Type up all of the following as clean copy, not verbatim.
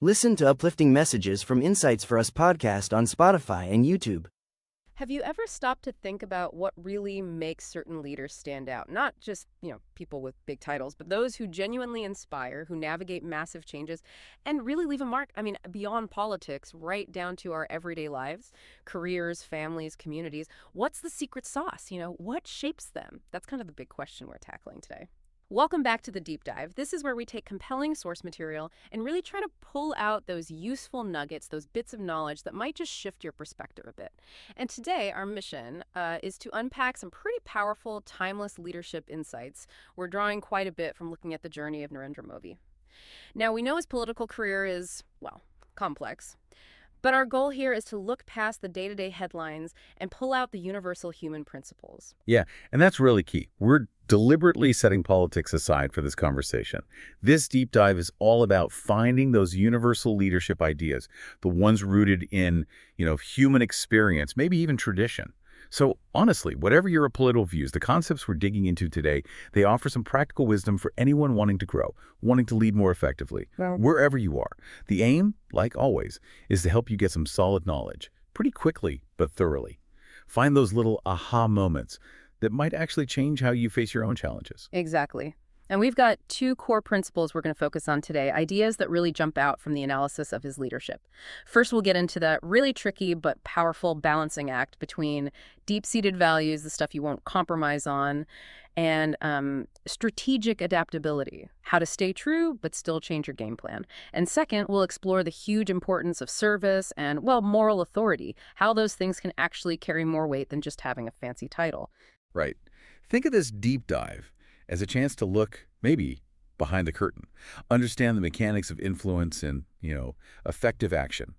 Listen to uplifting messages from Insights for Us podcast on Spotify and YouTube. Have you ever stopped to think about what really makes certain leaders stand out? Not just, people with big titles, but those who genuinely inspire, who navigate massive changes, and really leave a mark, beyond politics, right down to our everyday lives, careers, families, communities. What's the secret sauce? What shapes them? That's kind of the big question we're tackling today. Welcome back to The Deep Dive. This is where we take compelling source material and really try to pull out those useful nuggets, those bits of knowledge that might just shift your perspective a bit. And today, our mission is to unpack some pretty powerful, timeless leadership insights. We're drawing quite a bit from looking at the journey of Narendra Modi. Now, we know his political career is, complex. But our goal here is to look past the day-to-day headlines and pull out the universal human principles. Yeah, and that's really key. We're deliberately setting politics aside for this conversation. This deep dive is all about finding those universal leadership ideas, the ones rooted in, human experience, maybe even tradition. So honestly, whatever your political views, the concepts we're digging into today, they offer some practical wisdom for anyone wanting to grow, wanting to lead more effectively, wherever you are. The aim, like always, is to help you get some solid knowledge, pretty quickly but thoroughly. Find those little aha moments that might actually change how you face your own challenges. Exactly. And we've got two core principles we're going to focus on today, ideas that really jump out from the analysis of his leadership. First, we'll get into that really tricky but powerful balancing act between deep-seated values, the stuff you won't compromise on, and strategic adaptability, how to stay true but still change your game plan. And second, we'll explore the huge importance of service and, moral authority, how those things can actually carry more weight than just having a fancy title. Right. Think of this deep dive as a chance to look, maybe, behind the curtain, understand the mechanics of influence and, effective action.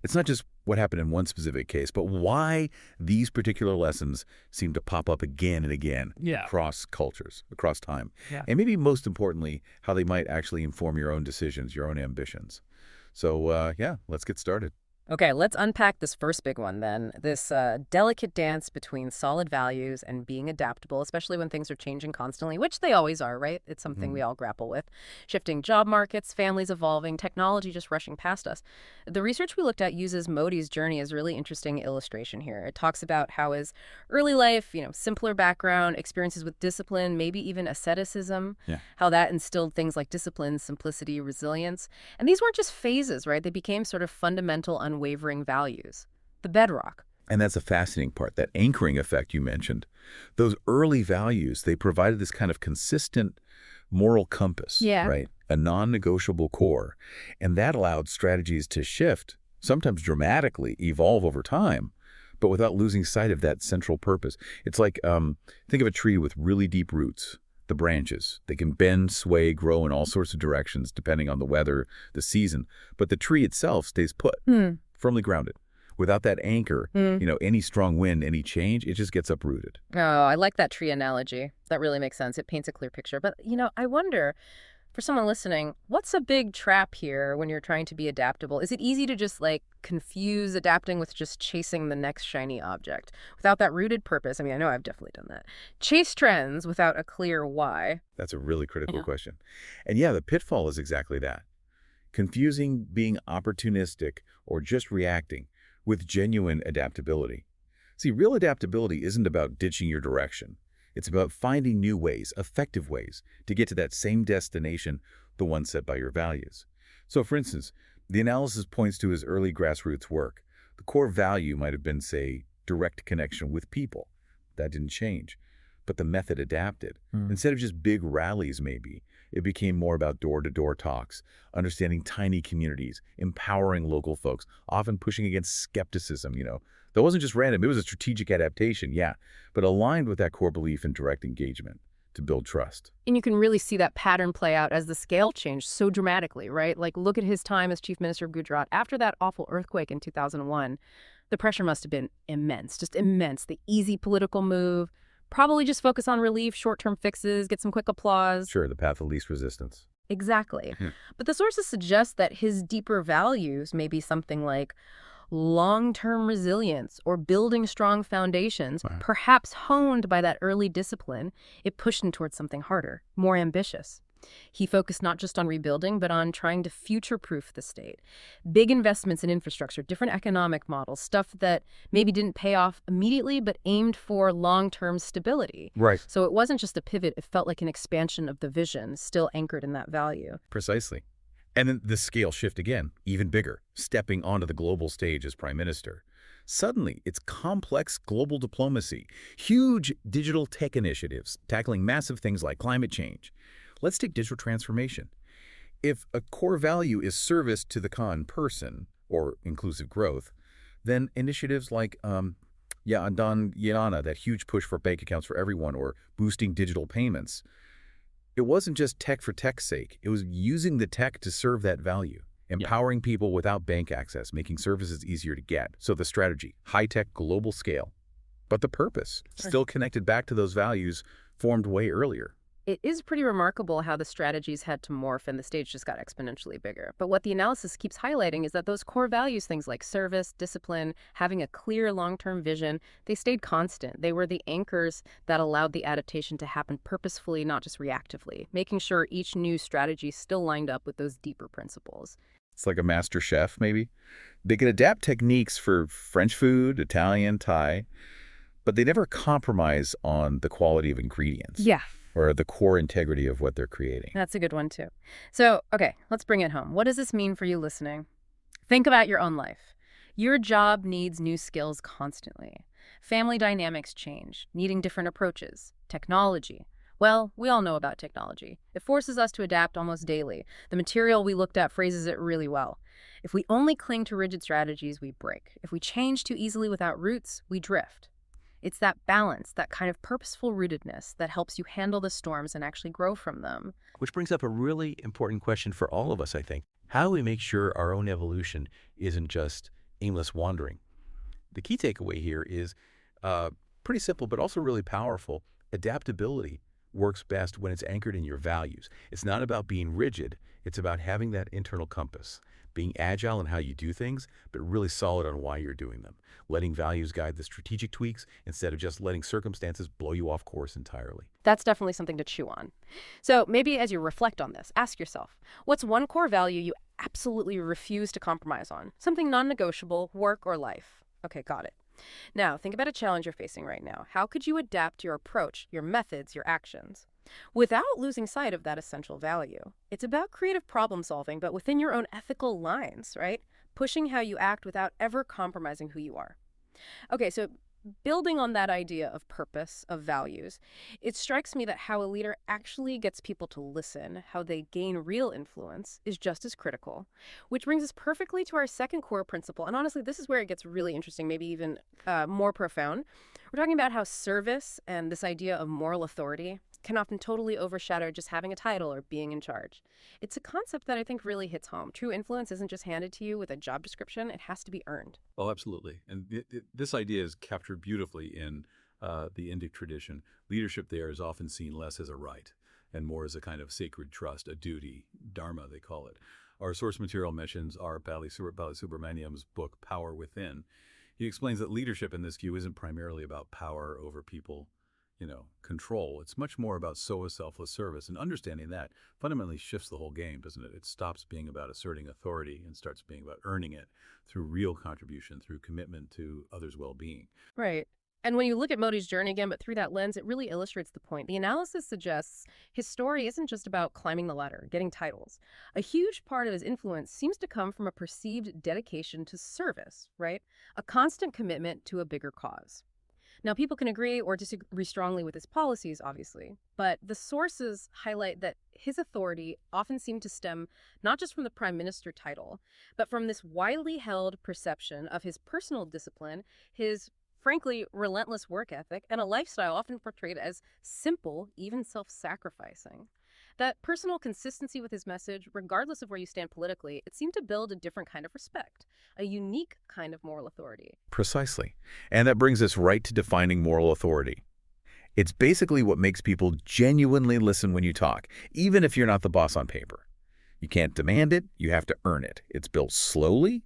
It's not just what happened in one specific case, but why these particular lessons seem to pop up again and again across cultures, across time. Yeah. And maybe most importantly, how they might actually inform your own decisions, your own ambitions. So, let's get started. Okay, let's unpack this first big one then. This delicate dance between solid values and being adaptable, especially when things are changing constantly, which they always are, right? It's something we all grapple with. Shifting job markets, families evolving, technology just rushing past us. The research we looked at uses Modi's journey as a really interesting illustration here. It talks about how his early life, simpler background, experiences with discipline, maybe even asceticism, how that instilled things like discipline, simplicity, resilience. And these weren't just phases, right? They became sort of fundamental, unwavering values, the bedrock. And that's a fascinating part, that anchoring effect you mentioned. Those early values, they provided this kind of consistent moral compass, right? A non-negotiable core. And that allowed strategies to shift, sometimes dramatically, evolve over time, but without losing sight of that central purpose. It's like, think of a tree with really deep roots. The branches, they can bend, sway, grow in all sorts of directions depending on the weather, the season. But the tree itself stays put, firmly grounded. Without that anchor, any strong wind, any change, it just gets uprooted. Oh, I like that tree analogy. That really makes sense. It paints a clear picture. But, I wonder, for someone listening, what's a big trap here when you're trying to be adaptable? Is it easy to just, confuse adapting with just chasing the next shiny object without that rooted purpose? I know I've definitely done that. Chase trends without a clear why. That's a really critical question. And the pitfall is exactly that. Confusing being opportunistic or just reacting with genuine adaptability. See, real adaptability isn't about ditching your direction. It's about finding new ways, effective ways, to get to that same destination, the one set by your values. So, for instance, the analysis points to his early grassroots work. The core value might have been, say, direct connection with people. That didn't change. But the method adapted. Instead of just big rallies, maybe, it became more about door-to-door talks, understanding tiny communities, empowering local folks, often pushing against skepticism, That wasn't just random. It was a strategic adaptation, but aligned with that core belief in direct engagement to build trust. And you can really see that pattern play out as the scale changed so dramatically, right? Look at his time as chief minister of Gujarat. After that awful earthquake in 2001, the pressure must have been immense, just immense. The easy political move, probably just focus on relief, short-term fixes, get some quick applause. Sure, the path of least resistance. Exactly. But the sources suggest that his deeper values may be something like long-term resilience or building strong foundations, perhaps honed by that early discipline. It pushed him towards something harder, more ambitious. He focused not just on rebuilding, but on trying to future-proof the state. Big investments in infrastructure, different economic models, stuff that maybe didn't pay off immediately, but aimed for long-term stability. Right. So it wasn't just a pivot, it felt like an expansion of the vision, still anchored in that value. Precisely. And then the scale shift again, even bigger, stepping onto the global stage as prime minister. Suddenly, it's complex global diplomacy, huge digital tech initiatives tackling massive things like climate change. Let's take digital transformation. If a core value is service to the common person, or inclusive growth, then initiatives like Andan Yana, that huge push for bank accounts for everyone, or boosting digital payments, it wasn't just tech for tech's sake. It was using the tech to serve that value, empowering people without bank access, making services easier to get. So the strategy, high-tech, global scale. But the purpose, still connected back to those values, formed way earlier. It is pretty remarkable how the strategies had to morph and the stage just got exponentially bigger. But what the analysis keeps highlighting is that those core values, things like service, discipline, having a clear long-term vision, they stayed constant. They were the anchors that allowed the adaptation to happen purposefully, not just reactively, making sure each new strategy still lined up with those deeper principles. It's like a master chef, maybe. They could adapt techniques for French food, Italian, Thai, but they never compromise on the quality of ingredients. Yeah. Or the core integrity of what they're creating. That's a good one, too. So, okay, let's bring it home. What does this mean for you listening? Think about your own life. Your job needs new skills constantly. Family dynamics change, needing different approaches. Technology. Well, we all know about technology. It forces us to adapt almost daily. The material we looked at phrases it really well. If we only cling to rigid strategies, we break. If we change too easily without roots, we drift. It's that balance, that kind of purposeful rootedness that helps you handle the storms and actually grow from them. Which brings up a really important question for all of us, I think. How do we make sure our own evolution isn't just aimless wandering? The key takeaway here is pretty simple, but also really powerful. Adaptability works best when it's anchored in your values. It's not about being rigid. It's about having that internal compass, being agile in how you do things, but really solid on why you're doing them. Letting values guide the strategic tweaks instead of just letting circumstances blow you off course entirely. That's definitely something to chew on. So maybe as you reflect on this, ask yourself, what's one core value you absolutely refuse to compromise on? Something non-negotiable, work or life. Okay, got it. Now, think about a challenge you're facing right now. How could you adapt your approach, your methods, your actions, without losing sight of that essential value? It's about creative problem solving, but within your own ethical lines, right? Pushing how you act without ever compromising who you are. Okay, so building on that idea of purpose, of values, it strikes me that how a leader actually gets people to listen, how they gain real influence, is just as critical. Which brings us perfectly to our second core principle. And honestly, this is where it gets really interesting, maybe even more profound. We're talking about how service and this idea of moral authority can often totally overshadow just having a title or being in charge. It's a concept that I think really hits home. True influence isn't just handed to you with a job description. It has to be earned. Oh, absolutely. And this idea is captured beautifully in the Indic tradition. Leadership there is often seen less as a right and more as a kind of sacred trust, a duty, dharma they call it. Our source material mentions R. Balasubramaniam's book, Power Within. He explains that leadership in this view isn't primarily about power over people, control. It's much more about selfless service, and understanding that fundamentally shifts the whole game, doesn't it? It stops being about asserting authority and starts being about earning it through real contribution, through commitment to others' well-being. Right. And when you look at Modi's journey again, but through that lens, it really illustrates the point. The analysis suggests his story isn't just about climbing the ladder, getting titles. A huge part of his influence seems to come from a perceived dedication to service, right? A constant commitment to a bigger cause. Now, people can agree or disagree strongly with his policies, obviously, but the sources highlight that his authority often seemed to stem not just from the prime minister title, but from this widely held perception of his personal discipline, his frankly relentless work ethic, and a lifestyle often portrayed as simple, even self-sacrificing. That personal consistency with his message, regardless of where you stand politically, it seemed to build a different kind of respect, a unique kind of moral authority. Precisely. And that brings us right to defining moral authority. It's basically what makes people genuinely listen when you talk, even if you're not the boss on paper. You can't demand it, you have to earn it. It's built slowly,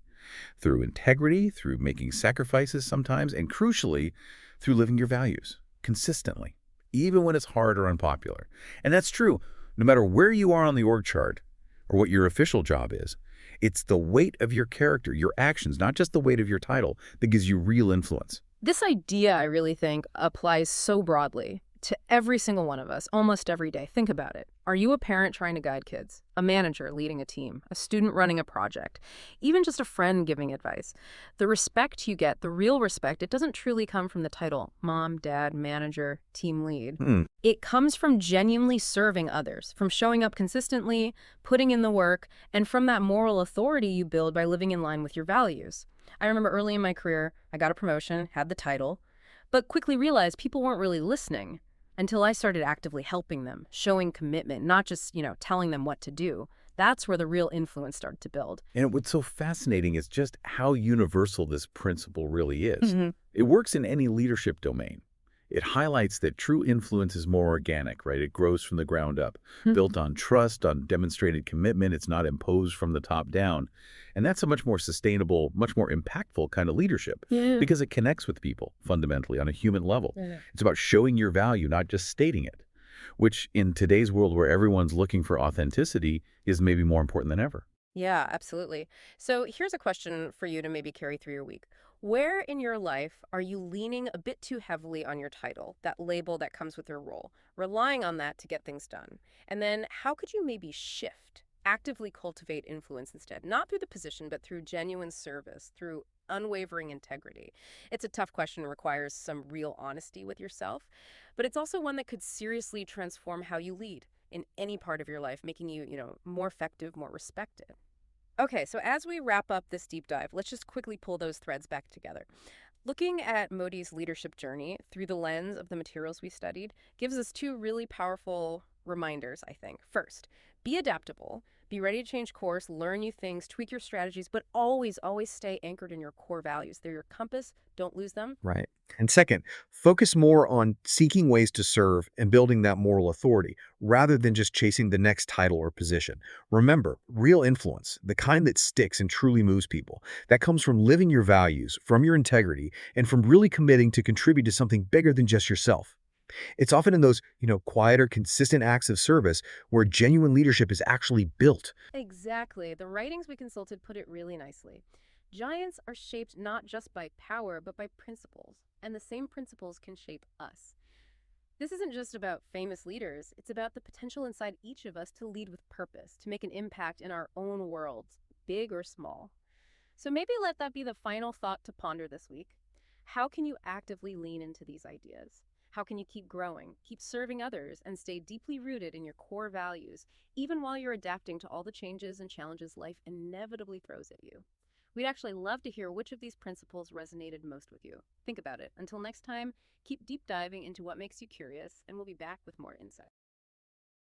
through integrity, through making sacrifices sometimes, and crucially, through living your values consistently, even when it's hard or unpopular. And that's true No matter where you are on the org chart or what your official job is, it's the weight of your character, your actions, not just the weight of your title, that gives you real influence. This idea, I really think, applies so broadly to every single one of us, almost every day. Think about it. Are you a parent trying to guide kids? A manager leading a team? A student running a project? Even just a friend giving advice? The respect you get, the real respect, it doesn't truly come from the title mom, dad, manager, team lead. It comes from genuinely serving others, from showing up consistently, putting in the work, and from that moral authority you build by living in line with your values. I remember early in my career, I got a promotion, had the title, but quickly realized people weren't really listening until I started actively helping them, showing commitment, not just, telling them what to do. That's where the real influence started to build. And what's so fascinating is just how universal this principle really is. It works in any leadership domain. It highlights that true influence is more organic, right? It grows from the ground up, built on trust, on demonstrated commitment. It's not imposed from the top down. And that's a much more sustainable, much more impactful kind of leadership because it connects with people fundamentally on a human level. It's about showing your value, not just stating it, which in today's world where everyone's looking for authenticity is maybe more important than ever. Yeah, absolutely. So here's a question for you to maybe carry through your week. Where in your life are you leaning a bit too heavily on your title, that label that comes with your role, relying on that to get things done? And then how could you maybe shift, actively cultivate influence instead, not through the position, but through genuine service, through unwavering integrity? It's a tough question, requires some real honesty with yourself, but it's also one that could seriously transform how you lead in any part of your life, making you, more effective, more respected. Okay, so as we wrap up this deep dive, let's just quickly pull those threads back together. Looking at Modi's leadership journey through the lens of the materials we studied gives us two really powerful reminders, I think. First, be adaptable. Be ready to change course, learn new things, tweak your strategies, but always, always stay anchored in your core values. They're your compass. Don't lose them. Right. And second, focus more on seeking ways to serve and building that moral authority rather than just chasing the next title or position. Remember, real influence, the kind that sticks and truly moves people, that comes from living your values, from your integrity, and from really committing to contribute to something bigger than just yourself. It's often in those, quieter, consistent acts of service where genuine leadership is actually built. Exactly. The writings we consulted put it really nicely. Giants are shaped not just by power, but by principles, and the same principles can shape us. This isn't just about famous leaders, it's about the potential inside each of us to lead with purpose, to make an impact in our own worlds, big or small. So maybe let that be the final thought to ponder this week. How can you actively lean into these ideas? How can you keep growing, keep serving others, and stay deeply rooted in your core values, even while you're adapting to all the changes and challenges life inevitably throws at you? We'd actually love to hear which of these principles resonated most with you. Think about it. Until next time, keep deep diving into what makes you curious, and we'll be back with more insight.